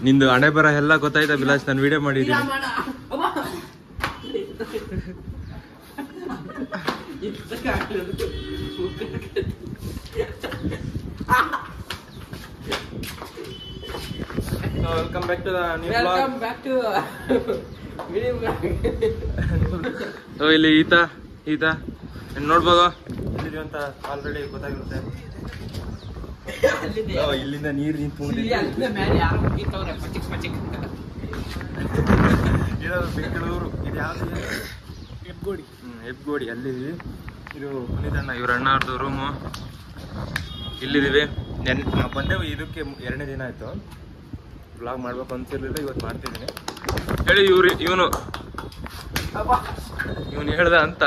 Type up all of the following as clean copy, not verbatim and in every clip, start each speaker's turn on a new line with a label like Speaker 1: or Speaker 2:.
Speaker 1: ನಿಂದು ಹಣೆ ಬರ ಎಲ್ಲ ಗೊತ್ತಾಯ್ತಾ ವಿಲಾಸ್? ನಾನು ವಿಡಿಯೋ ಮಾಡಿದ್ದೀನಿ. Welcome back to the new blog. Welcome back to video blog. ಇಲ್ಲಿ ಈತ ನೋಡ್ಬೋದು ಎಲ್ಲಿದೀವಿ ಅಂತ ಆಲ್ರೆಡಿ ಗೊತ್ತಾಗಿರುತ್ತೆ. ಇಲ್ಲಿಂದ ನೀರು ಇರೋದು ಬೆಂಗಳೂರು. ಇದು ಯಾವ್ದು? ಹೆಬ್ಗೋಡಿ. ಅಲ್ಲಿದ್ದೀವಿ. ಇದು ಪುನೀತಣ್ಣ ಇವ್ರ ಅಣ್ಣ ಅವ್ರದ್ದು ರೂಮು. ಇಲ್ಲಿದ್ದೀವಿ. ನಾವು ಬಂದೆವು ಇದಕ್ಕೆ 2ನೇ ದಿನ ಆಯಿತು. ಬ್ಲಾಗ್ ಮಾಡ್ಬೇಕು ಅನ್ಸಿರ್ಲಿಲ್ಲ, ಇವತ್ತು ಮಾಡ್ತಿದ್ದೀನಿ. ಹೇಳಿ ಇವನು ಹೇಳ್ದ ಅಂತ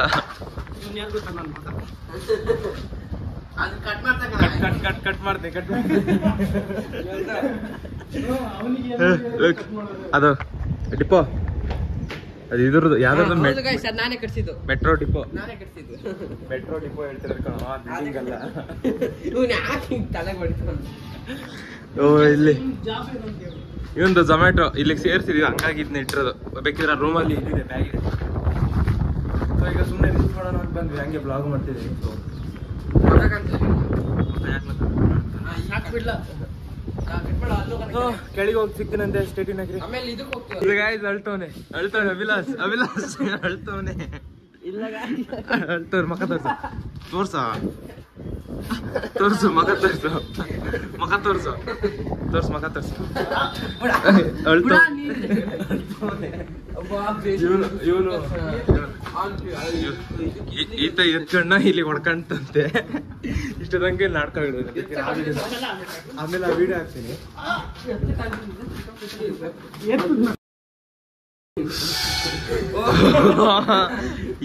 Speaker 1: ಕಟ್ ಮಾಡ್ತೀನಿ. ಅದು ಡಿಪೋ, ಅದು ಇದ್ರದ್ದು ಯಾವ್ದು
Speaker 2: ನಾನೇ ಕಟ್ಸಿದ್ದು.
Speaker 1: Metro depot.
Speaker 2: ನಾನೇ ಕಟ್ಸಿದ್ದು
Speaker 1: ಮೆಟ್ರೋ ಡಿಪೋ ಹೇಳ್ತಿರೋದು ಕಣ, ಬಿಲ್ಡಿಂಗ್ ಅಲ್ಲ. ಓ ಇಲ್ಲಿ ಇವಂದು ಝೊಮ್ಯಾಟೊ ಇಲ್ಲಿಗೆ ಸೇರ್ಸಿದೀವಿ, ಹಂಗಾಗಿ ಇದನ್ನ ಇಟ್ಟಿರೋದು. ಬೇಕಿದ್ರೆ ರೂಮಲ್ಲಿ ಇದ್ದಿದೆ ಬ್ಯಾಗ್ ಇದೆ. ಸೊ ಈಗ ಸುಮ್ಮನೆ ರೀಲ್ಸ್ ಮಾಡೋಣ ಅಂತ ಬಂದ್ವಿ, ಹಂಗೆ ಬ್ಲಾಗ್ ಮಾಡ್ತಿದ್ದೀವಿ. ಕೆಳಗೆ ಹೋಗಿ ಸಿಗ್ತೀನಂತೆ ಸ್ಟೇಟಿನಾಗ್ರಿ. ಅಳ್ತವನೆ ಅಭಿಲಾಸ್ ಅಳ್ತವನೆ. ಅಳ್ತವ್ರ ಮಕ ತೋರ್ಸು ಮಕ ತೋರ್ಸು ಇವನು ಈತ ಎತ್ಕಣ್ಣ ಇಲ್ಲಿ ಹೊಡ್ಕಂತಂತೆ. ಇಷ್ಟದಂಗೆ ನಾಟಕ ಹಿಡಿದು ಆಮೇಲೆ ಆ ವಿಡಿಯೋ ಹಾಕ್ತೀನಿ.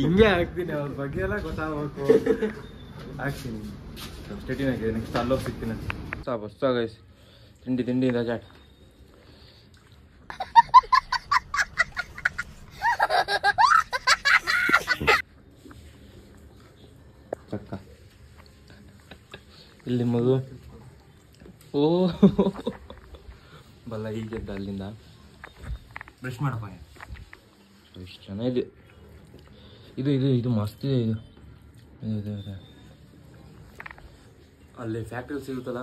Speaker 1: ಹಿಂಗೆ ಹಾಕ್ತೀನಿ, ಅವ್ರ ಬಗ್ಗೆ ಎಲ್ಲ ಗೊತ್ತಾಗಬೇಕು. ಹಾಕ್ತೀನಿ ಸ್ಟೇಟಿನಾಗಿದೆ. ನೆಕ್ಸ್ಟ್ ಅಲ್ಲೋಗಿ ಸಿಗ್ತೀನಿ. ಹೊಸ ಗೈಸ್ ತಿಂಡಿ ಇಂದ ಚಾಟ್. ಚಕ್ಕ ಇಲ್ಲಿ ಮಗು. ಓ ಬಲ್ಲ ಈಗೆದ್ದ ಅಲ್ಲಿಂದ ಬ್ರಷ್ ಮಾಡಪ್ಪ. ಎಷ್ಟು ಚೆನ್ನಾಗಿದೆ ಇದು ಮಸ್ತ್ ಇದೆ. ಇದು ಅಲ್ಲಿ ಫ್ಯಾಕ್ಟ್ರಿ ಸಿಗುತ್ತಲ್ಲ,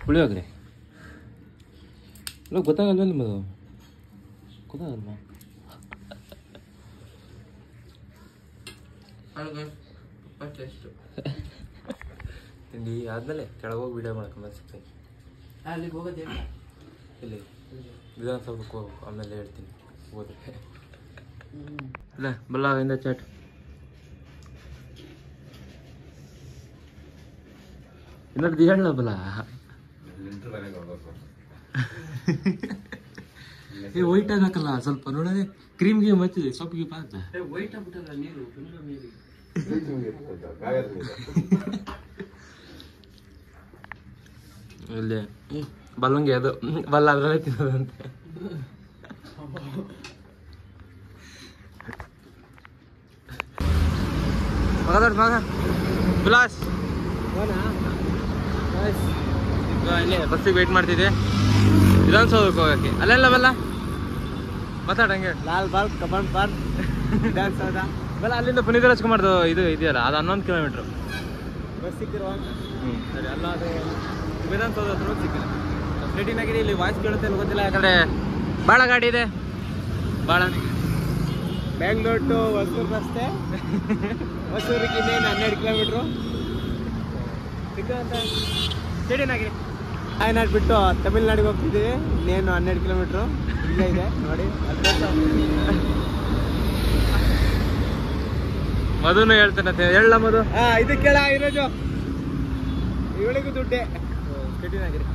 Speaker 1: ಪುಳಿಯೋಗರೆ. ಗೊತ್ತಾಗಲ್ಲ ನಿಮ್ಮದು? ಗೊತ್ತಾಗಲ್ವಾ? ತಿಂಡಿ ಆದ್ಮೇಲೆ ಕೆಳಗೋಗಿ ವಿಡಿಯೋ ಮಾಡ್ಕೊಂಬ ಸಿಗ್ತೀನಿ.
Speaker 2: ಅಲ್ಲಿಗೆ ಹೋಗೋದೇ
Speaker 1: ಇಲ್ಲಿ ವಿಧಾನಸೌಧಕ್ಕೆ ಹೋಗ್ಬೇಕು, ಆಮೇಲೆ ಹೇಳ್ತೀನಿ ಹೋದ್ರೆ. ಇಲ್ಲ ಬಲ್ಲಾಗಿಂದ ಚಾಟ್. ಇನ್ನೊಂದು ಹೇಳ ಬಲ. ವೈಟ್ ಆಗಕ್ಕಲ್ಲ ಸ್ವಲ್ಪ ನೋಡೋದೇ. ಕ್ರೀಮ್ಗೆ ಮಚ್ಚಿದೆ, ಸೊಪ್ಪಿಗೆ ಪಾಕ
Speaker 2: ವೈಟ್ ಆಗ್ಬಿಟ್ಟಲ್ಲ ನೀರು.
Speaker 1: ಇಲ್ಲಿ ಬಲ್ಲಂಗೆ ಅದು ಬಲ್ಲ ಅದ್ರಲ್ಲೇ ತಿನ್ನೋದಂತೆ. ಮಗ ಬಿಲಾಸ್ ಇಲ್ಲೇ ಬಸ್ಸಿಗೆ ವೆಯ್ಟ್ ಮಾಡ್ತಿದ್ದೆ ವಿಧಾನಸೌಧಕ್ಕೆ ಹೋಗಕ್ಕೆ. ಅಲ್ಲೆಲ್ಲ ಬಲ್ಲ ಮಾತಾಡಂಗೆ.
Speaker 2: ಲಾಲ್ ಬಾಲ್ ಕಬಾನ್ ಪಾರ್ಕ್ ವಿಧಾನಸೌಧ
Speaker 1: ಬಲ್ಲ. ಅಲ್ಲಿಂದ ಪುನೀತ್ ರಾಜ್ಕುಮಾರ್ದು ಇದು ಇದೆಯಲ್ಲ, ಅದು 11 ಕಿಲೋಮೀಟ್ರು.
Speaker 2: ಬಸ್ ಸಿಕ್ಕಿರುವಾಗ
Speaker 1: ಸರಿ ಅಲ್ಲ, ಅದು ವಿಧಾನಸೌಧ ಹತ್ರ ಸಿಕ್ಕಿಲ್ಲ. ಸ್ಟೇಟಿನಾಗಿದೆ. ಇಲ್ಲಿ ವಾಯ್ಸ್ ಕೇಳುತ್ತೆ ಅಂತ ಗೊತ್ತಿಲ್ಲ, ಯಾಕಂದರೆ ಭಾಳ ಗಾಡಿ ಇದೆ. ಭಾಳ
Speaker 2: ಬೆಂಗಳೂರು ಟು ಹೊಸೂರು ರಸ್ತೆ. ಹೊಸೂರಿಗೆ ಇನ್ನೇನು 12 ಕಿಲೋಮೀಟ್ರು ಸಿಕ್ಕಂತ.
Speaker 1: ಸ್ಟೇಟಿನಾಗಿದೆ.
Speaker 2: ತಾಯ್ನಾಡು ಬಿಟ್ಟು ತಮಿಳ್ನಾಡಿಗೆ ಹೋಗ್ತಿದ್ದೀವಿ. ಇನ್ನೇನು 12 ಕಿಲೋಮೀಟ್ರು ಇಲ್ಲೇ ಇದೆ ನೋಡಿ.
Speaker 1: ಮಧುನು ಹೇಳ್ತಾನಂತೆ. ಹೇಳ ಮಧು.
Speaker 2: ಇದು ಕೇಳ ಇರೋದು ಇವಳಿಗೂ ದುಡ್ಡೆ.
Speaker 1: ಸ್ಟೇಟಿನಾಗಿದೆ.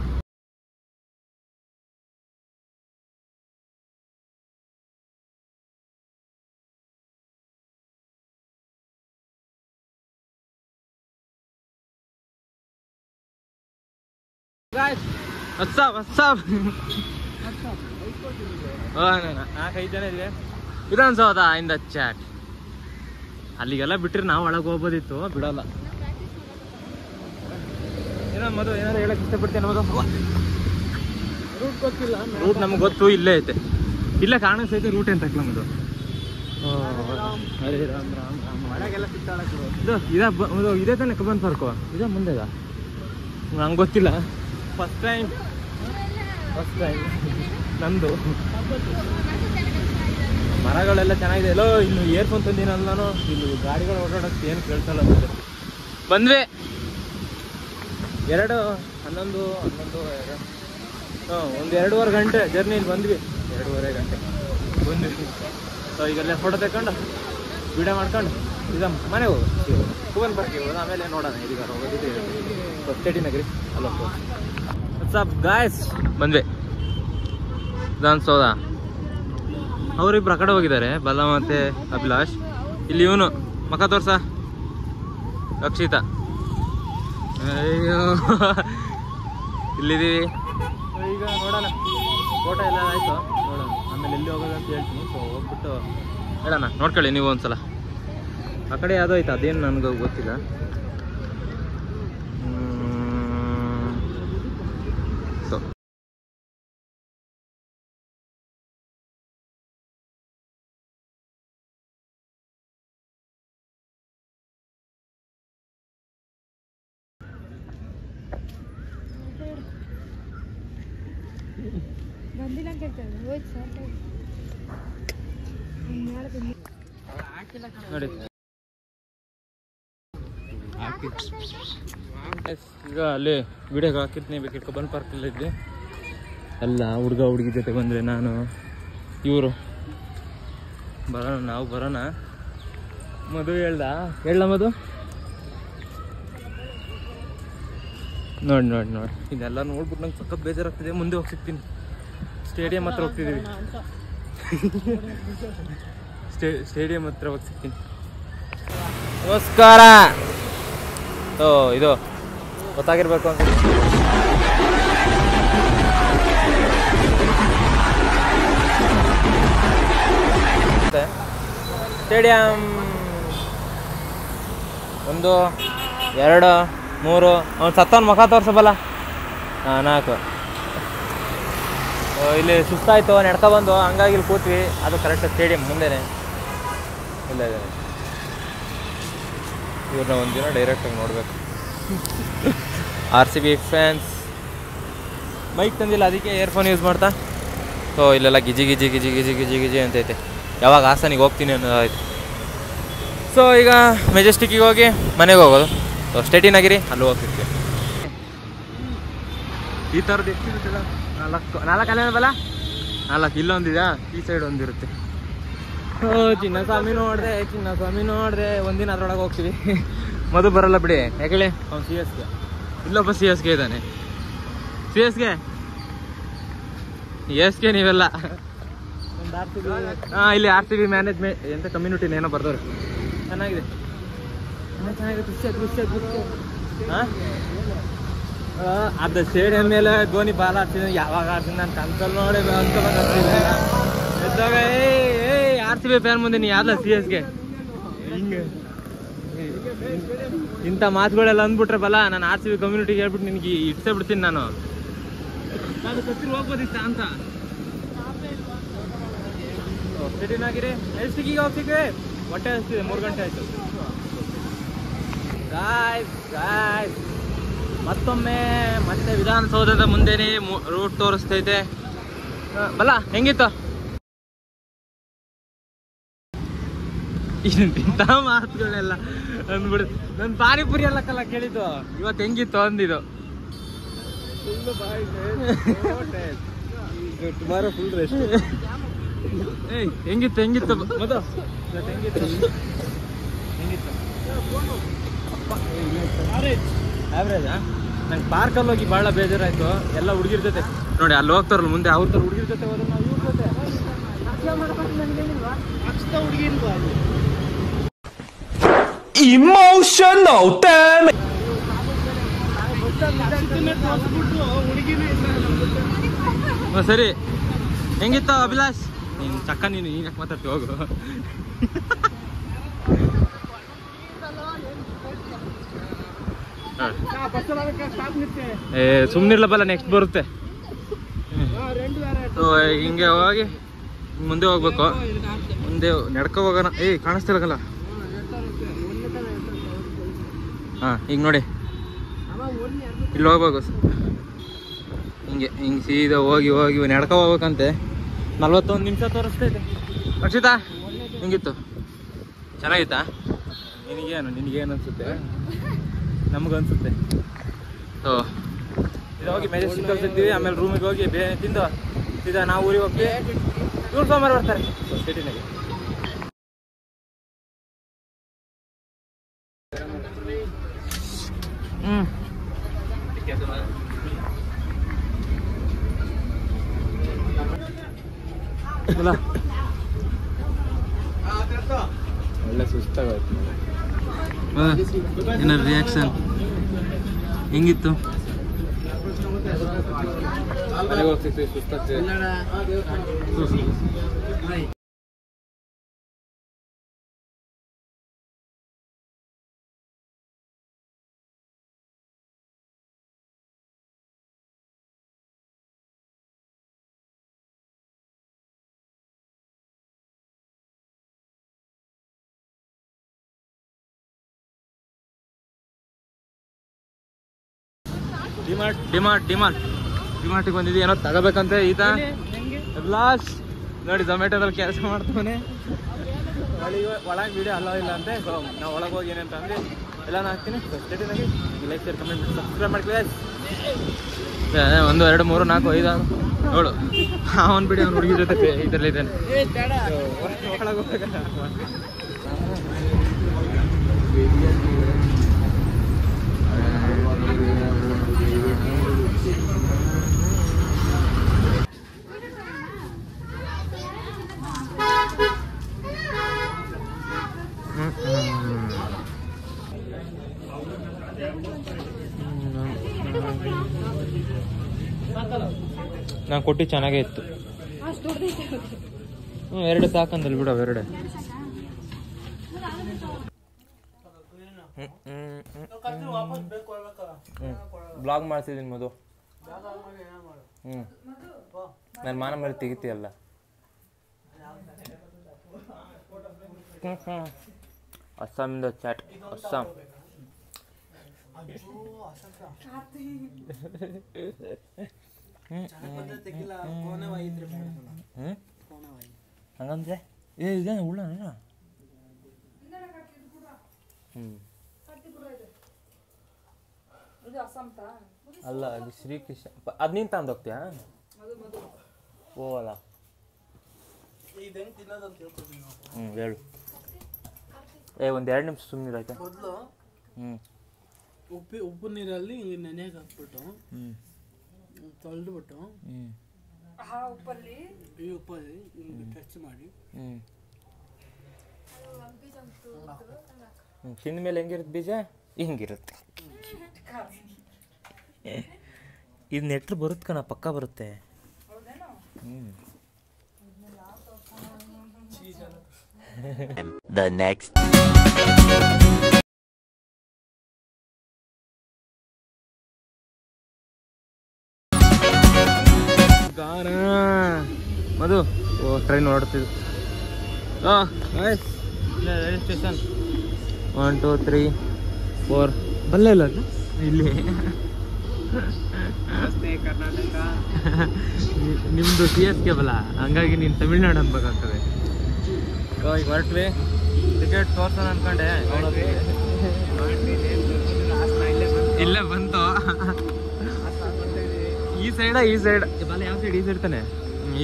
Speaker 1: ನಾಲ್ಕೈದು ಜನ ಇದೆ. ವಿಧಾನಸೌಧ ಇಂದ ಚಾಟ್. ಅಲ್ಲಿಗೆಲ್ಲ ಬಿಟ್ಟರೆ ನಾವು ಒಳಗೆ ಹೋಗ್ಬೋದಿತ್ತು, ಬಿಡಲ್ಲ. ಏನೋ ಮದು ಏನಾದ್ರು ಹೇಳಕ್ ಇಷ್ಟಪಡ್ತೇನೆ ಮದು?
Speaker 2: ರೂಟ್ ಗೊತ್ತಿಲ್ಲ,
Speaker 1: ರೂಟ್ ನಮ್ಗೆ ಗೊತ್ತು, ಇಲ್ಲೇ ಐತೆ. ಇಲ್ಲ ಕಾಣಿಸ್ತೈತೆ ರೂಟ್ ಅಂತ ನಮ್ಮದು. ಹರೇ ರಾಮ್ ರಾಮ್ ರಾಮ್.
Speaker 2: ಒಳಗೆಲ್ಲ ಸಿಗ್ತಾಳಕ್ಕೆ
Speaker 1: ಇದು ಇದೇ ತಾನೆ ಕಬ್ಬನ್ ಪಾರ್ಕು? ಇದೇ ಮುಂದೆಗ? ನಂಗೆ ಗೊತ್ತಿಲ್ಲ. ಫಸ್ಟ್ ಟೈಮ್ ನಂದು. ಮರಗಳೆಲ್ಲ ಚೆನ್ನಾಗಿದೆ. ಎಲ್ಲೋ ಇಲ್ಲಿ ಇಯರ್ಫೋನ್ ತಂದಿನಲ್ಲ ನಾನು. ಇಲ್ಲಿ ಗಾಡಿಗಳು ಓಡಾಡೋಕ್ಕೆ ಏನು ಕೇಳ್ಸಲ್ಲ. ಬಂದ್ವಿ 11 ಒಂದು 2.5 ಗಂಟೆ ಜರ್ನಿಲಿ ಬಂದ್ವಿ. 2.5 ಗಂಟೆ ಬಂದ್ವಿ. ಸೊ ಈಗೆಲ್ಲ ಫೋಟೋ ತಗೊಂಡು ವಿಡಿಯೋ ಮಾಡ್ಕೊಂಡು ಈಗ ಮನೆಗೆ ಹೋಗೋದು, ಕಬ್ಬನ್ ಪಾರ್ಕಿಗೆ ಹೋಗೋದು. ಆಮೇಲೆ ನೋಡೋಣ ಇದೀಗಾರ ಹೋಗೋದು ಸ್ಟೇಟಿ ನಗರಿ ಅಲ್ಲ. ವಾಟ್ಸಪ್ ಗಾಯ್ಸ್, ಬಂದ್ವಿ ವಿಧಾನಸೌಧ. ಅವರಿಬ್ರು ಆ ಕಡೆ ಹೋಗಿದ್ದಾರೆ, ಬಲ ಮತ್ತೆ ಅಭಿಲಾಷ್. ಇಲ್ಲಿ ಇವನು ಮಖ ತೋರ್ಸ, ರಕ್ಷಿತಾ. ಅಯ್ಯೋ ಇಲ್ಲಿದ್ದೀವಿ ಈಗ. ನೋಡೋಣ, ಫೋಟೋ ಎಲ್ಲ ಆಯಿತು, ನೋಡೋಣ ಆಮೇಲೆ ಎಲ್ಲಿ ಹೋಗೋದು ಅಂತ ಹೇಳ್ತೀನಿ. ಸೊ ಹೋಗ್ಬಿಟ್ಟು ಹೇಳೋಣ. ನೋಡ್ಕೊಳ್ಳಿ ನೀವು ಒಂದ್ಸಲ. ಆ ಕಡೆ ಯಾವುದೋ ಆಯ್ತು, ಅದೇನು ನನಗೆ ಗೊತ್ತಿಲ್ಲ. ಸೊ ನೋಡಿ ಈಗ ಅಲ್ಲಿ ವಿಡಿಯೋಗೆ ಹಾಕಿರ್ತೀನಿ, ಬೇಕಿತ್ತು. ಕಬ್ಬನ್ ಪಾರ್ಕಲ್ಲಿ ಇದ್ವಿ ಎಲ್ಲ ಹುಡುಗಿ ಜೊತೆ ಬಂದರೆ ನಾನು ಇವರು ಬರೋಣ, ನಾವು ಬರೋಣ. ಮದು ಹೇಳ್ದ ಮದು. ನೋಡಿ ಇದೆಲ್ಲ ನೋಡ್ಬಿಟ್ಟು ನಂಗೆ ಸಖತ್ ಬೇಜಾರಾಗ್ತಿದೆ. ಮುಂದೆ ಹೋಗಿ ಸಿಗ್ತೀನಿ. ಸ್ಟೇಡಿಯಂ ಹತ್ರ ಹೋಗ್ತಿದ್ದೀವಿ. ಸ್ಟೇಡಿಯಂ ಹತ್ರ ಹೋಗಿ ಸಿಗ್ತೀನಿ. ನಮಸ್ಕಾರ. ಇದು ಗೊತ್ತಾಗಿರ್ಬೇಕು ಅಂತ. ಸ್ಟೇಡಿಯಂ 1 2 3 ಅವ್ನು ಸತ್ತವನ್ ಮುಖ ತೋರ್ಸಬಲ್ಲ. 4. ಇಲ್ಲಿ ಸುಸ್ತಾಯ್ತು, ನಡ್ಕೊಬಂದು ಹಂಗಾಗಿ ಇಲ್ಲಿ ಕೂತ್ವಿ. ಅದು ಕರೆಕ್ಟ್ ಸ್ಟೇಡಿಯಂ ಮುಂದೆನೆ ಇಲ್ಲ ಇದೆ. ಇವ್ರನ್ನ ಒಂದಿನ ಡೈರೆಕ್ಟಾಗಿ ನೋಡ್ಬೇಕು. RCB fans. ಮೈಕ್ ತಂದಿಲ್ಲ, ಅದಕ್ಕೆ ಇಯರ್ಫೋನ್ ಯೂಸ್ ಮಾಡ್ತಾ. ಸೊ ಇಲ್ಲೆಲ್ಲ ಗಿಜಿ ಅಂತೈತೆ. ಯಾವಾಗ ಹಾಸನಿಗೆ ಹೋಗ್ತೀನಿ ಅನ್ನೋದಾಯ್ತು. ಸೊ ಈಗ ಮೆಜೆಸ್ಟಿಕ್ಕಿಗೆ ಹೋಗಿ ಮನೆಗೆ ಹೋಗೋದು. ಸೊ ಸ್ಟೇಟಿನಾಗಿರಿ ಅಲ್ಲಿ ಹೋಗ್ತಿರ್ತೀವಿ. ಈ ಥರದ್ದು ಎಷ್ಟಿರುತ್ತಲ್ಲ, 4 ಅಲ್ಲೇ ಬಲ್ಲ 4. ಇಲ್ಲೊಂದಿದೆ, ಈ ಸೈಡ್ ಒಂದಿರುತ್ತೆ. ಚಿನ್ನಸ್ವಾಮಿ ನೋಡಿದೆ ಒಂದಿನ ಅದ್ರೊಳಗೆ ಹೋಗ್ತೀವಿ. ಮದು ಬರಲ್ಲ ಬಿಡಿ, ಯಾಕೇಳಿ ಅವ್ನು CSK. ಇಲ್ಲೊಬ್ಬ CSK ಇದ್ದಾನೆ. CSK ನೀವೆಲ್ಲ ಇಲ್ಲಿ RCB ಮ್ಯಾನೇಜ್ಮೆಂಟ್ ಎಂತ ಕಮ್ಯುನಿಟಿನ ಏನೋ ಬರ್ದವ್ರು. ಚೆನ್ನಾಗಿದೆ. ಅದು ಸ್ಟೇಡಿಯಂ ಮೇಲೆ ಧೋನಿ ಬಾಲ್ ಆಡ್ತಿದ್ದೆ. ಯಾವಾಗ ಆಡ್ತೀನಿ ನಾನು ಕನ್ಸಲ್ಲಿ ನೋಡಿ ಎದ್ದಾಗ RCB ಫ್ಯಾನ್ ಮುಂದೆ ನೀ ಯಾವ್ದ CSK ಹಿಂಗೆ ಇಂಥ ಮಾತುಗಳೆಲ್ಲ ಅಂದ್ಬಿಟ್ರೆ ಬಲ್ಲ. ನಾನು RCB ಕಮ್ಯುನಿಟಿಗೆ ಹೇಳ್ಬಿಟ್ಟು ನಿನಗೆ ಇಡ್ಸೇ ಬಿಡ್ತೀನಿ. ನಾನು ಗೊತ್ತಿರ ಹೋಗ್ಬೋದಿತ್ತ ಅಂತ. ಸ್ಟೇಡಿಯಂನಾಗಿರಿ ಎಷ್ಟಿಗೆ ಹೋಗ್ತಿದ್ವಿ. ಹೊಟ್ಟೆ ಹಸ್ತಿದೆ, 3 ಗಂಟೆ ಆಯ್ತು. ಗಾಯ್ಸ್ ಮತ್ತೊಮ್ಮೆ ಮತ್ತೆ ವಿಧಾನಸೌಧದ ಮುಂದೆನೇ ರೂಟ್ ತೋರಿಸ್ತೈತೆ ಬಲ್ಲ. ಹೆಂಗಿತ್ತು? ಇಂಥ ಮಾತುಗಳೆಲ್ಲ ಅಂದ್ಬಿಡು. ನನ್ನ ಪಾನಿಪುರಿ ಎಲ್ಲ ಕಲ್ಲ ಕೇಳಿದ್ದು ಇವತ್ತು ಹೆಂಗಿತ್ತು ಅಂದಿದ್ದು.
Speaker 2: Tomorrow full rest.
Speaker 1: ಹೆಂಗಿತ್ತು ಮದು? ಆವ್ರೇಜಾ? ನಂಗೆ ಪಾರ್ಕಲ್ಲಿ ಹೋಗಿ ಭಾಳ ಬೇಜಾರಾಯ್ತು. ಎಲ್ಲ ಹುಡುಗಿರ ಜೊತೆ ನೋಡಿ ಅಲ್ಲಿ ಹೋಗ್ತಾರಲ್ಲ ಮುಂದೆ, ಅವ್ರ ಥರ ಹುಡುಗಿರ ಜೊತೆ ಹೋದ್ರೆ ನಾವು ಇವ್ರ ಜೊತೆ
Speaker 3: Emotional damage.
Speaker 1: ಸರಿ. ಹೆಂಗಿತ್ತು ಅಭಿಲಾಷ್? ನೀನು ಚಕ್ಕ, ನೀನು ಯಾಕೆ ಮಾತಾಡ್ತೀವಿ? ಹೋಗು. ಸುಮ್ಮನಿರ್ಲಪ್ಪಲ್ಲ, ನೆಕ್ಸ್ಟ್ ಬರುತ್ತೆ. ಹಿಂಗೆ ಹೋಗಿ ಮುಂದೆ ಹೋಗ್ಬೇಕು. ಮುಂದೆ ನಡ್ಕೊ ಹೋಗೋಣ. ಕಾಣಿಸ್ತಿಲ್ಲಕಲ್ಲ. ಹಾಂ, ಈಗ ನೋಡಿ ಇಲ್ಲಿ ಹೋಗ್ಬೇಕು. ಹಿಂಗೆ ಸೀದಾ ಹೋಗಿ ನಡ್ಕೊ ಹೋಗ್ಬೇಕಂತೆ. 41 ನಿಮಿಷ ತೋರಿಸ್ತೈತೆ. ರಕ್ಷಿತಾ ಹಿಂಗಿತ್ತು, ಚೆನ್ನಾಗಿತ್ತಾ? ನಿನಗೇನು ಅನ್ಸುತ್ತೆ? ನಮಗನ್ಸುತ್ತೆ. ಸೊ ಇದು ಹೋಗಿ ಮೆಜೆಸ್ಟಿಕ್ ಸಿಗ್ತೀವಿ. ಆಮೇಲೆ ರೂಮಿಗೆ ಹೋಗಿ ಬೇರೆ ತಿಂದು ಸೀದಾ ನಾವು ಊರಿಗೆ ಹೋಗ್ತೀವಿ. ಇವ್ರು ಸೋಮವಾರ ಬರ್ತಾರೆ ಸಿಟಿನಾಗೆ. ಒಳ್ಳೆ ಸುಸ್ತಾಗೋಯ್ತು. ಏನಾದ್ರು ರಿಯಾಕ್ಷನ್ ಹೆಂಗಿತ್ತು? ಸುಸ್ತಾಗ್ತದೆ. ಡಿಮಾರ್ಟಿಗೆ ಬಂದಿದ್ದೀವಿ, ಏನೋ ತಗೋಬೇಕಂತ. ಈತ ಲಾಸ್ಟ್ ನೋಡಿ ಝೊಮ್ಯಾಟೋದಲ್ಲಿ ಕೆಲಸ ಮಾಡ್ತಾನೆ. ಒಳಗೆ ವಿಡಿಯೋ ಅಲ್ಲ ಇಲ್ಲ ಅಂತೆ. ಸೊ ನಾವು ಒಳಗೆ ಹೋಗಿ ಏನಂತ ಅಂದ್ರೆ ಎಲ್ಲ ಹಾಕ್ತೀನಿ. ಸ್ಟೇಟಿನಾಗಿ ಲೈಕ್ ಶೇರ್ ಕಮೆಂಟ್ ಸಬ್ಸ್ಕ್ರೈಬ್ ಮಾಡ್ತೀವಿ. 1 2 3 4 5 6 ನೋಡು, ಅವನು ಬಿಡಿ, ಅವ್ನು ಹುಡುಗಿ ಜೊತೆ ಇದರಲ್ಲಿ ಇದ್ದಾನೆ. ಒಳಗೆ ಹೋಗ ನಾನು ಕೊಟ್ಟು ಚೆನ್ನಾಗೇ ಇತ್ತು. 2 ಸಾಕಂದಲ್ಲಿ ಬಿಡು, 2 ಬ್ಲಾಗ್ ಮಾಡ್ತಿದ್ದೀನಿ ಮದು. ನನ್ನ ಮಾನ ಮೇಲೆ ತೆಗಿತೀಯಲ್ಲ. ಅಸ್ಸಾಮಿಂದ ಚಾಟ್. ಅಸ್ಸಾಂ ಹಂಗಂದ್ರೆ ಇದೇನು ಉಳ್ಳ ಅಲ್ಲ, ಅದು ಶ್ರೀಕೃಷ್ಣ. ಅದು ನೀನು ತಂದು ಹೋಗ್ತೀಯಾ? ಓ ಅಲ್ಲ, ಹೇಳು. 1 2 ನಿಮಿಷ ಸುಮ್ಮನೆ ಆಯ್ತಾ?
Speaker 4: ಉಪ್ಪು ನೀರಲ್ಲಿ ನೆನೆಗೆ ಹಾಕ್ಬಿಟ್ಟು ತೊಳೆದ್ಬಿಟ್ಟು ಈ ಉಪ್ಪಲ್ಲಿ ಟಚ್ ಮಾಡಿ
Speaker 1: ತಿಂದ ಮೇಲೆ ಹೆಂಗಿರುತ್ತೆ ಬೀಜ? ಹಿಂಗಿರುತ್ತೆ. ಇದು ನೆಟ್ರು ಬರುತ್ತೆ ಕಣ, ಪಕ್ಕ ಬರುತ್ತೆ.
Speaker 5: The next
Speaker 1: ಮಧು ಟ್ರೈನ್ ಹೊರಡ್ತಿದ್ದು. ರೈಲ್ವೆ ಸ್ಟೇಷನ್ 1 2 3 4 ಬಲ್ಲೇ ಇಲ್ಲ ಅದು ಇಲ್ಲಿ.
Speaker 2: ಕರ್ನಾಟಕ
Speaker 1: ನಿಮ್ದು CSK ಬಲ್ಲ, ಹಂಗಾಗಿ ನೀನು ತಮಿಳ್ನಾಡು ಅನ್ಬೇಕಾಗ್ತದೆ. ಈಗ ಹೊರಟ್ವಿ. ಟಿಕೆಟ್ ತೋರ್ಸೋಣ ಅನ್ಕೊಂಡೆ, ಇಲ್ಲೇ ಬಂತು. ಈ ಸೈಡ್ ಬಲ್ಲ, ಯಾವ ಸೈಡ್? ಈ ಸೈಡ್ ತಾನೆ.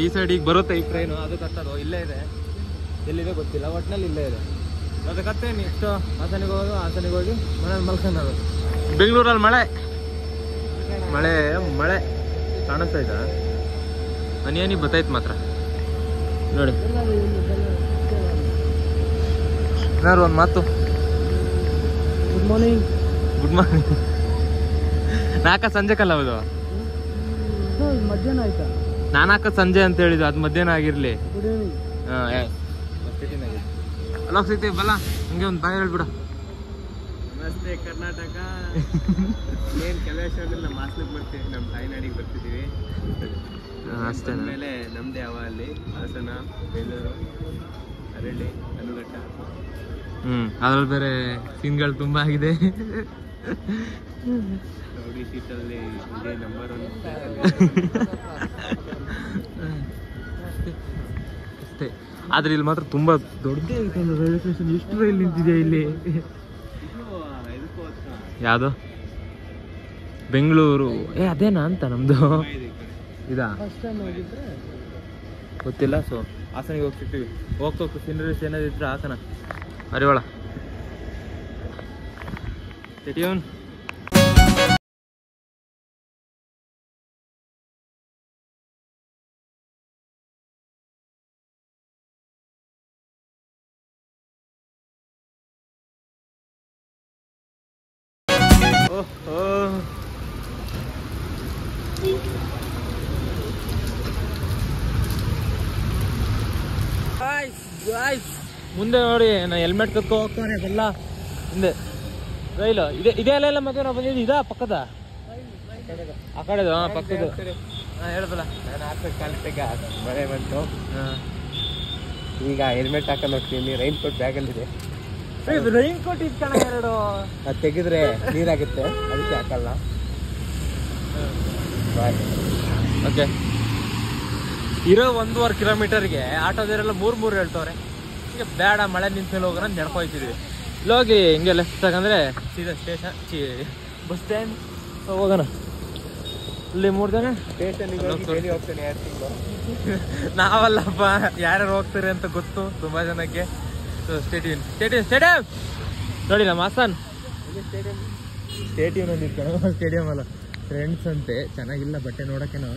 Speaker 1: ಈ ಸೈಡ್ ಈಗ ಬರುತ್ತೆ ಈ ಟ್ರೈನು. ಅದು ಕತ್ತದು ಇಲ್ಲೇ ಇದೆ, ಎಲ್ಲಿದೆ ಗೊತ್ತಿಲ್ಲ, ಒಟ್ಟಿನಲ್ಲಿ ಇಲ್ಲೇ ಇದೆ. ಅದಕ್ಕತ್ತೆ ನೆಕ್ಸ್ಟು ಹಾಸನಿಗೆ ಹೋಗಿ ಮನೇಲಿ ಮಲ್ಕೊಳ್ಳೋದು. ಬೆಂಗಳೂರಲ್ಲಿ ಮಳೆ ಕಾಣಿಸ್ತಾಯ್ತಾ? ಹನಿ ಬತ್ತೈತೆ ಮಾತ್ರ ನೋಡಿ. ಏನಾರು ಒಂದು ಮಾತು.
Speaker 4: Good morning.
Speaker 1: ನಾಲ್ಕ ಸಂಜೆ ಕಲ್ಲ ಅದು.
Speaker 4: ಮಧ್ಯಾಹ್ನ ಆಯ್ತಾ?
Speaker 1: ನಾನು ಹಾಕೋದು ಸಂಜೆ ಅಂತ ಹೇಳಿದ್ದು, ಅದು ಮಧ್ಯಾಹ್ನ ಆಗಿರ್ಲಿ.
Speaker 4: Good evening.
Speaker 1: ಅಲ್ಲ ಸಿಗ್ತೀವಿ ಬಲ್ಲ, ಹಂಗೆ ಒಂದು ಬಾಯ್ ಹೇಳ್ಬಿಡು.
Speaker 2: ನಮಸ್ತೆ ಕರ್ನಾಟಕ. ಏನು ಕೆಲಸ ನಮ್ಮ ಹಾಸನಕ್ಕೆ ಬರ್ತೀವಿ, ನಮ್ಮ ತಾಯ್ನಾಡಿಗೆ ಬರ್ತಿದ್ದೀವಿ.
Speaker 1: ಅಷ್ಟೇ.
Speaker 2: ಆಮೇಲೆ ನಮ್ಮದೇ ಅವ ಅಲ್ಲಿ ಹಾಸನ, ಬೇಲೂರು, ಅರಳಿ, ಅನುಘಟ್ಟ.
Speaker 1: ಅದ್ರಲ್ಲಿ ಬೇರೆ ಸೀನ್ಗಳು ತುಂಬ ಆಗಿದೆ.
Speaker 2: ರೌಡಿ ಸೀಟಲ್ಲಿ ಇದೇ ನಂಬರ್ 1.
Speaker 1: ಅಷ್ಟೇ. ಆದ್ರೆ ಇಲ್ಲಿ ಮಾತ್ರ ತುಂಬಾ ದೊಡ್ಡದೇ ಐತಲ್ಲ ರೈಲ್ವೆ ಸ್ಟೇಷನ್. ಎಷ್ಟು ರೈಲ್ ನಿಂತಿದೆ ಇಲ್ಲಿ. ಯಾವುದು ಬೆಂಗಳೂರು? ಅದೇನಾ ಅಂತ ನಮ್ದು ಇದಾ ಗೊತ್ತಿಲ್ಲ. ಸೊ ಹಾಸನಿಗೆ ಹೋಗ್ತಿರ್ತೀವಿ. ಹೋಗ್ತಾ ಸೀನರೀಸ್ ಏನಾದ್ರು ಇದ್ರೆ ಹಾಕೋಣ. ಅರಿವಾಳ ಸ್ಟೇಡಿಯಂ. ಮುಂದೆ ನೋಡಿ ನಾ ಹೆಲ್ಮೆಟ್ ಕತ್ಕೊ ಹೋಗ್ತಾನೆ. ಅದೆಲ್ಲ ಹಿಂದೆ ರೈಲು ಇದೆ. ಇದೇ ಅಲ್ಲ ಮತ್ತೆ ನಾವು ಬಂದಿದ್ದು ಇದಾ ಪಕ್ಕದ ಆ ಕಡೆದು? ಪಕ್ಕದ್ದು. ಹೇಳ್ದಲ್ಲ
Speaker 2: ನಾನು ಹಾಕ್ಬೇಕು ಕಾಲಿಟ್ಟಾಗ ಮಳೆ ಬಂತು. ಈಗ ಹೆಲ್ಮೆಟ್ ಹಾಕೊಂಡು ಹೋಗ್ತೀನಿ. ರೈನ್ ಕೋಟ್ ಬ್ಯಾಗಲ್ಲಿದೆ.
Speaker 1: ರೈನ್ ಕೋಟ್ ಇಟ್ಕಣ ಎರಡು.
Speaker 2: ಅದು ತೆಗೆದ್ರೆ ನೀರಾಗುತ್ತೆ, ಅದಕ್ಕೆ ಹಾಕಲ್ಲ. ಬಾಯ್.
Speaker 1: ಓಕೆ. ಇರೋ 1.5 ಕಿಲೋಮೀಟರ್ಗೆ ಆಟೋದವರೆಲ್ಲ 3 ಹೇಳ್ತವ್ರೆ. ಈಗ ಬೇಡ ಮಳೆ ನಿಂತಮೇಲೆ ಹೋಗೋಣ ಅಂತ ನಡ್ಕೊಯ್ತಿದ್ವಿ. ಇಲ್ಲೋಗಿ ಹಿಂಗೆ ಲೆಫ್ಟ್ ತಗಂದ್ರೆ ಸೀದಾ ಸ್ಟೇಷನ್ ಬಸ್ ಸ್ಟ್ಯಾಂಡ್ ಹೋಗೋಣ. ಇಲ್ಲಿ 3 ಜನ
Speaker 2: ಸ್ಟೇಷನ್ಗೆ ಹೋಗಿ ಹೋಗ್ತೇನೆ 2 ತಿಂಗಳು.
Speaker 1: ನಾವಲ್ಲಪ್ಪ, ಯಾರ್ಯಾರು ಹೋಗ್ತಾರೆ ಅಂತ ಗೊತ್ತು ತುಂಬಾ ಜನಕ್ಕೆ. ಸ್ಟೇಡಿಯಂ ಸ್ಟೇಡಿಯಂ ಸ್ಟೇಡಿಯಂ ನೋಡಿ ನಮ್ಮ ಹಾಸನ್ ಸ್ಟೇಡಿಯಂ ಅಂದಿರ್ತಾನೆ. ಸ್ಟೇಡಿಯಂ ಅಲ್ಲ, ಫ್ರೆಂಡ್ಸ್ ಅಂತೆ. ಚೆನ್ನಾಗಿಲ್ಲ ಬಟ್ಟೆ ನೋಡೋಕ್ಕೇನೋ.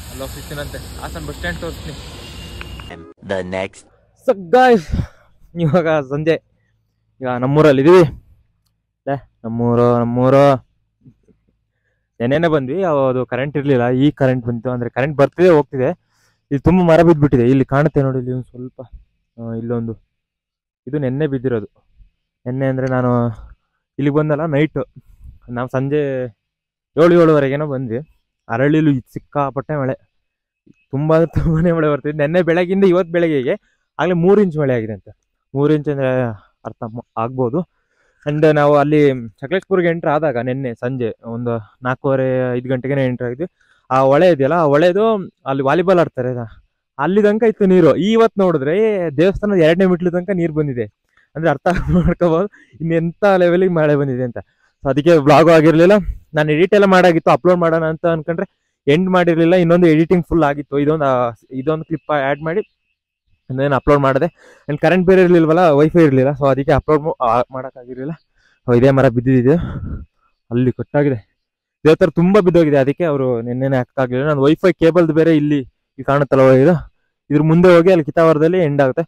Speaker 1: ಅಲ್ಲಿ ಹೋಗ್ತಿರ್ತೀನಂತೆ. ಹಾಸನ್ ಬಸ್ ಸ್ಟ್ಯಾಂಡ್ ತೋರಿಸ್ತೀನಿ. ಸೊ ಗಾಯ್ಸ್, ಇವಾಗ ಸಂಜೆ ಈಗ ನಮ್ಮೂರಲ್ಲಿ ಇದೀವಿ. ನಮ್ಮೂರು ನೆನ್ನೆನೆ ಬಂದ್ವಿ. ಅದು ಕರೆಂಟ್ ಇರಲಿಲ್ಲ. ಈ ಕರೆಂಟ್ ಬಂತು. ಅಂದರೆ ಕರೆಂಟ್ ಬರ್ತಿದೆ ಹೋಗ್ತಿದೆ. ಇದು ತುಂಬ ಮರ ಬಿದ್ದುಬಿಟ್ಟಿದೆ. ಇಲ್ಲಿ ಕಾಣುತ್ತೆ ನೋಡಿ, ಇಲ್ಲಿ ಒಂದು ಸ್ವಲ್ಪ ಇಲ್ಲೊಂದು ಇದು ನೆನ್ನೆ ಬಿದ್ದಿರೋದು. ನೆನ್ನೆ ಅಂದರೆ ನಾನು ಇಲ್ಲಿಗೆ ಬಂದಲ್ಲ, ನೈಟು ನಾವು ಸಂಜೆ 7-7:30 ಬಂದ್ವಿ. ಅರಳಿಲು ಸಿಕ್ಕಾಪಟ್ಟೆ ಮಳೆ. ತುಂಬಾ ಮಳೆ ಬರ್ತಿದೆ. ನೆನ್ನೆ ಬೆಳಗ್ಗಿಂದ ಇವತ್ತು ಬೆಳಗ್ಗೆಗೆ ಆಗಲೇ 3 ಇಂಚ್ ಮಳೆ ಆಗಿದೆ ಅಂತ. 3 ಇಂಚ್ ಅಂದರೆ ಅರ್ಥ ಆಗ್ಬೋದು. ಆ್ಯಂಡ್ ನಾವು ಅಲ್ಲಿ ಸಕಲೇಶ್ಪುರ್ಗೆ ಎಂಟ್ರ್ ಆದಾಗ ನೆನ್ನೆ ಸಂಜೆ ಒಂದು 4:30-5 ಗಂಟೆಗೆ ಎಂಟ್ರ್ ಆಗಿದ್ವಿ. ಆ ಹೊಳೆ ಇದೆಯಲ್ಲ, ಆ ಹೊಳೆದು ಅಲ್ಲಿ ವಾಲಿಬಾಲ್ ಆಡ್ತಾರೆ, ಅಲ್ಲಿ ತನಕ ಇತ್ತು ನೀರು. ಇವತ್ತು ನೋಡಿದ್ರೆ ದೇವಸ್ಥಾನದ 2ನೇ ಮೆಟ್ಲು ತನಕ ನೀರು ಬಂದಿದೆ. ಅಂದರೆ ಅರ್ಥ ಮಾಡ್ಕೋಬೋದು ಇನ್ನೆಂಥ ಲೆವೆಲಿಗೆ ಮಳೆ ಬಂದಿದೆ ಅಂತ. ಸೊ ಅದಕ್ಕೆ ವ್ಲಾಗ್ ಆಗಿರಲಿಲ್ಲ. ನಾನು ಎಡಿಟ್ ಎಲ್ಲ ಮಾಡಾಗಿತ್ತು, ಅಪ್ಲೋಡ್ ಮಾಡೋಣ ಅಂತ ಅಂದ್ಕೊಂಡ್ರೆ ಎಂಡ್ ಮಾಡಿರಲಿಲ್ಲ. ಇನ್ನೊಂದು ಎಡಿಟಿಂಗ್ ಫುಲ್ ಆಗಿತ್ತು. ಇದೊಂದು ಕ್ಲಿಪ್ ಆ್ಯಡ್ ಮಾಡಿ ಇನ್ನೇನು ಅಪ್ಲೋಡ್ ಮಾಡಿದೆ. ಆ್ಯಂಡ್ ಕರೆಂಟ್ ಬೇರೆ ಇರಲಿಲ್ವಲ್ಲ, ವೈಫೈ ಇರಲಿಲ್ಲ. ಸೊ ಅದಕ್ಕೆ ಅಪ್ಲೋಡ್ ಮಾಡೋಕ್ಕಾಗಿರಲಿಲ್ಲ. ಇದೇ ಮರ ಬಿದ್ದಿದೆ, ಅಲ್ಲಿ ಕಟ್ಟಾಗಿದೆ. ಇದೇ ಥರ ತುಂಬ ಬಿದ್ದೋಗಿದೆ. ಅದಕ್ಕೆ ಅವರು ನೆನ್ನೆನೇ ಹಾಕೋಕ್ಕಾಗಲಿಲ್ಲ. ನಾನು ವೈಫೈ ಕೇಬಲ್ದು ಬೇರೆ ಇಲ್ಲಿ ಕಾಣುತ್ತಲ್ಲ ಇದು, ಇದ್ರ ಮುಂದೆ ಹೋಗಿ ಅಲ್ಲಿ ಕಿತಾವರದಲ್ಲಿ ಎಂಡ್ ಆಗುತ್ತೆ.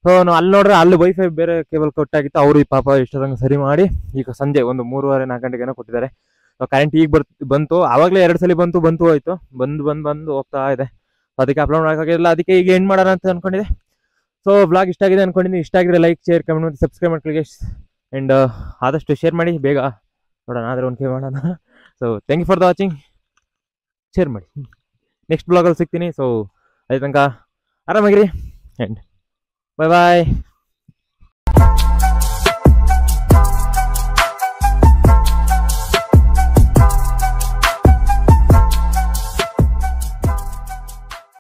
Speaker 1: ಸೊ ನಾವು ಅಲ್ಲಿ ನೋಡ್ರೆ ಅಲ್ಲಿ ವೈಫೈ ಬೇರೆ ಕೇಬಲ್ ಕೊಟ್ಟಾಗಿತ್ತು. ಅವರು ಈ ಪಾಪ ಇಷ್ಟೊಂದು ಸರಿ ಮಾಡಿ ಈಗ ಸಂಜೆ ಒಂದು 3:30-4 ಗಂಟೆಗೇನೋ ಕೊಟ್ಟಿದ್ದಾರೆ. ಕರೆಂಟ್ ಈಗ ಬಂತು. ಆವಾಗಲೇ 2 ಸಲ ಬಂತು ಹೋಯ್ತು. ಬಂದು ಹೋಗ್ತಾ ಇದೆ. ಅದಕ್ಕೆ ಅಪ್ಲೋಡ್ ಮಾಡೋಕ್ಕಾಗಿಲ್ಲ. ಅದಕ್ಕೆ ಈಗ ಎಂಡ್ ಮಾಡೋಣ ಅಂತ ಅನ್ಕೊಂಡಿದೆ. ಸೊ ವ್ಲಾಗ್ ಇಷ್ಟ ಆಗಿದೆ ಅನ್ಕೊಂಡಿದ್ದೀನಿ. ಇಷ್ಟ ಆಗಿದ್ರೆ ಲೈಕ್, ಶೇರ್, ಕಮೆಂಟ್ ಮಾಡಿ ಸಬ್ಸ್ಕ್ರೈಬ್ ಮಾಡ್ಕೊಳ್ಳಿ. ಆ್ಯಂಡ್ ಆದಷ್ಟು ಶೇರ್ ಮಾಡಿ. ಬೇಗ ನೋಡೋಣ, ಆದರೆ ಒಂದು ಕೈ ಮಾಡೋಣ. So thank you for the watching. Share ಮಾಡಿ. ನೆಕ್ಸ್ಟ್ ಬ್ಲಾಗಲ್ಲಿ ಸಿಗ್ತೀನಿ. ಸೊ ಅಲ್ಲಿ ತನಕ ಆರಾಮಾಗಿರಿ. ಆ್ಯಂಡ್ ಬಾಯ್ ಬಾಯ್.